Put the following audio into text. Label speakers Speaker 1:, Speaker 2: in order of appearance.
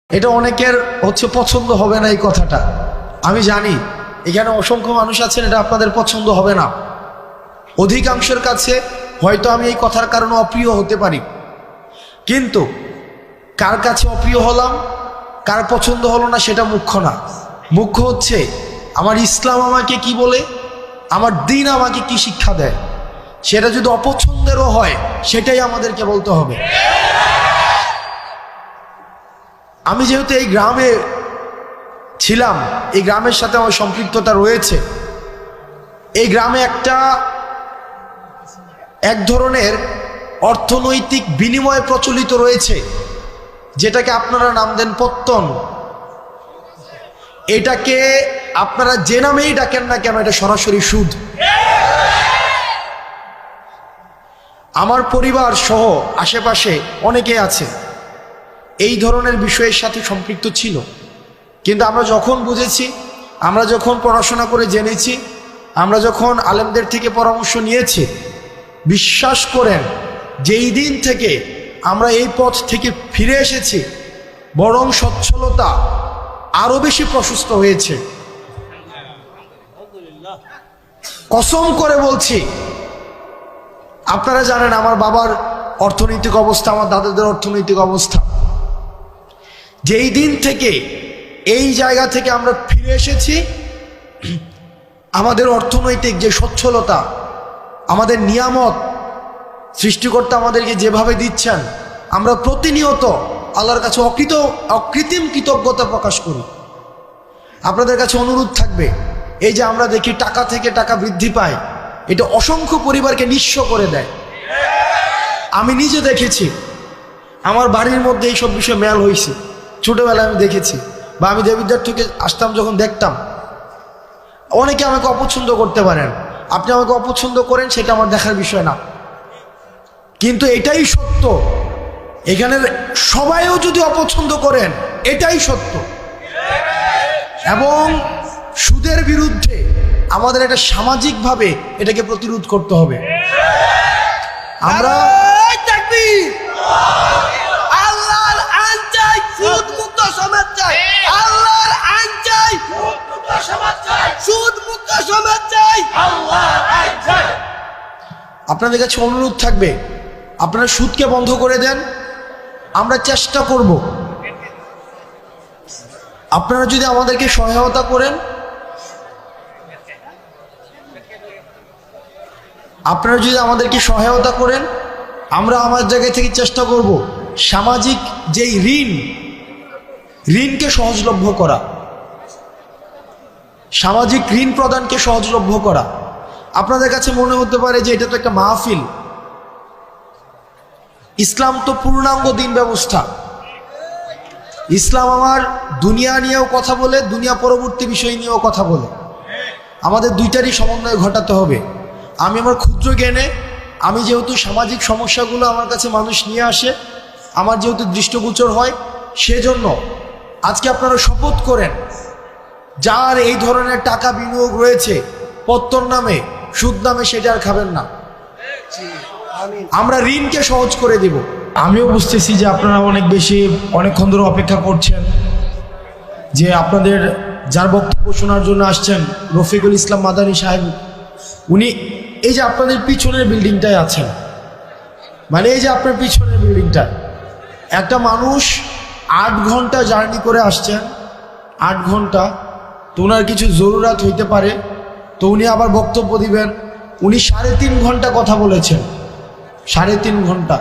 Speaker 1: এটা অনেকের পছন্দ হবে না এই কথাটা, আমি জানি। এখানে অসংখ্য মানুষ আছেন, এটা আপনাদের পছন্দ হবে না। অধিকাংশের কাছে হয়তো আমি এই কথার কারণে অপ্রিয় হতে পারি, কিন্তু কার কাছে অপ্রিয় হলাম, কার পছন্দ হলো না সেটা মুখ্য না। মুখ্য হচ্ছে আমার ইসলাম আমাকে কি বলে, আমার দ্বীন আমাকে কি শিক্ষা দেয়। সেটা যদি অপছন্দেরও হয় সেটাই আমাদেরকে বলতে হবে। আমি যেহেতু এই গ্রামে ছিলাম, এই গ্রামের সাথে আমার সম্পৃক্ততা রয়েছে। এই গ্রামে এক ধরনের অর্থনৈতিক বিনিময় প্রচলিত রয়েছে, যেটাকে আপনারা নাম দেন পত্তন। এটাকে আপনারা যে নামেই ডাকেন না কেন, এটা সরাসরি সুদ। আমার পরিবার সহ আশেপাশে অনেকে আছে এই ধরনের বিষয়ের সাথে সম্পৃক্ত ছিল, কিন্তু আমরা যখন বুঝেছি, আমরা যখন পড়াশোনা করে জেনেছি, আমরা যখন আলেমদের থেকে পরামর্শ নিয়েছি, বিশ্বাস করেন যেই দিন থেকে আমরা এই পথ থেকে ফিরে এসেছি, বরং সচ্ছলতা আরো বেশি প্রশস্ত হয়েছে। কসম করে বলছি, আপনারা জানেন আমার বাবার অর্থনৈতিক অবস্থা, আমার দাদাদের অর্থনৈতিক অবস্থা। যেই দিন থেকে এই জায়গা থেকে আমরা ফিরে এসেছি, আমাদের অর্থনৈতিক যে সচ্ছলতা, আমাদের নিয়ামত সৃষ্টিকর্তা আমাদেরকে যেভাবে দিচ্ছেন, আমরা প্রতিনিয়ত আল্লাহর কাছে অকৃত্রিম কৃতজ্ঞতা প্রকাশ করি। আপনাদের কাছে অনুরোধ থাকবে, এই যে আমরা দেখি টাকা থেকে টাকা বৃদ্ধি পায়, এটা অসংখ্য পরিবারকে নিঃস্ব করে দেয়। আমি নিজে দেখেছি, আমার বাড়ির মধ্যে এইসব বিষয়ে মেল হয়েছে, ছোটবেলায় আমি দেখেছি, বা আমি দেবিদ্বার থেকে আসতাম যখন দেখতাম। অনেকে আমাকে অপছন্দ করতে পারেন, আপনি আমাকে অপছন্দ করেন, সেটা আমার দেখার বিষয় না, কিন্তু এটাই সত্য। এখানের সবাইও যদি অপছন্দ করেন, এটাই সত্য। এবং সুদের বিরুদ্ধে আমাদের একটা সামাজিকভাবে এটাকে প্রতিরোধ করতে হবে। আমরা
Speaker 2: আল্লাহর আইন চাই, সুদ মুক্ত সমাজ চাই। আল্লাহর আইন চাই, সুদ মুক্ত সমাজ চাই। আল্লাহর আইন চাই।
Speaker 1: আপনাদের কাছে অনুরোধ থাকবে, আপনারা সুদকে বন্ধ করে দেন। আমরা চেষ্টা করব, আপনারা যদি আমাদেরকে সহায়তা করেন, আমরা আমার জায়গা থেকে চেষ্টা করব সামাজিক যেই ঋণকে সহজলভ্য করা, সামাজিক ঋণ প্রদানকে সহজলভ্য করা। আপনাদের কাছে মনে হতে পারে যে এটা তো একটা মাহফিল। ইসলাম তো পূর্ণাঙ্গ দিন ব্যবস্থা। ইসলাম আমার দুনিয়া নিয়েও কথা বলে, দুনিয়া পরবর্তী বিষয় নিয়েও কথা বলে। আমাদের দুইটারই সমন্বয় ঘটাতে হবে। আমি আমার ক্ষুদ্র জ্ঞানে, আমি যেহেতু সামাজিক সমস্যাগুলো আমার কাছে মানুষ নিয়ে আসে, আমার যেহেতু দৃষ্টিগোচর হয়, সেজন্য আজকে আপনারা শপথ করেন, যার এই ধরনের টাকা বিনিয়োগ রয়েছে পত্তন নামে, সুদ নামে, সেটা আর খাবেন না। আমরা ঋণকে সহজ করে দেব। আমিও বুঝতেছি যে আপনারা অনেকক্ষণ ধরে অপেক্ষা করছেন, যে আপনাদের যার বক্তব্য শোনার জন্য আসছেন, রফিকুল ইসলাম মাদানী সাহেব, উনি এই যে আপনাদের পিছনের বিল্ডিংটায় আছেন, মানে এই যে আপনার পিছনের বিল্ডিংটা, একটা মানুষ 8 ঘন্টা জার্নি করে আসছেন, 8 ঘন্টা, তো ওনার কিছু জরুরত হইতে পারে, তো উনি আবার বক্তব্য দিবেন। উনি 3.5 ঘন্টা কথা বলেছেন, 3.5 ঘন্টা।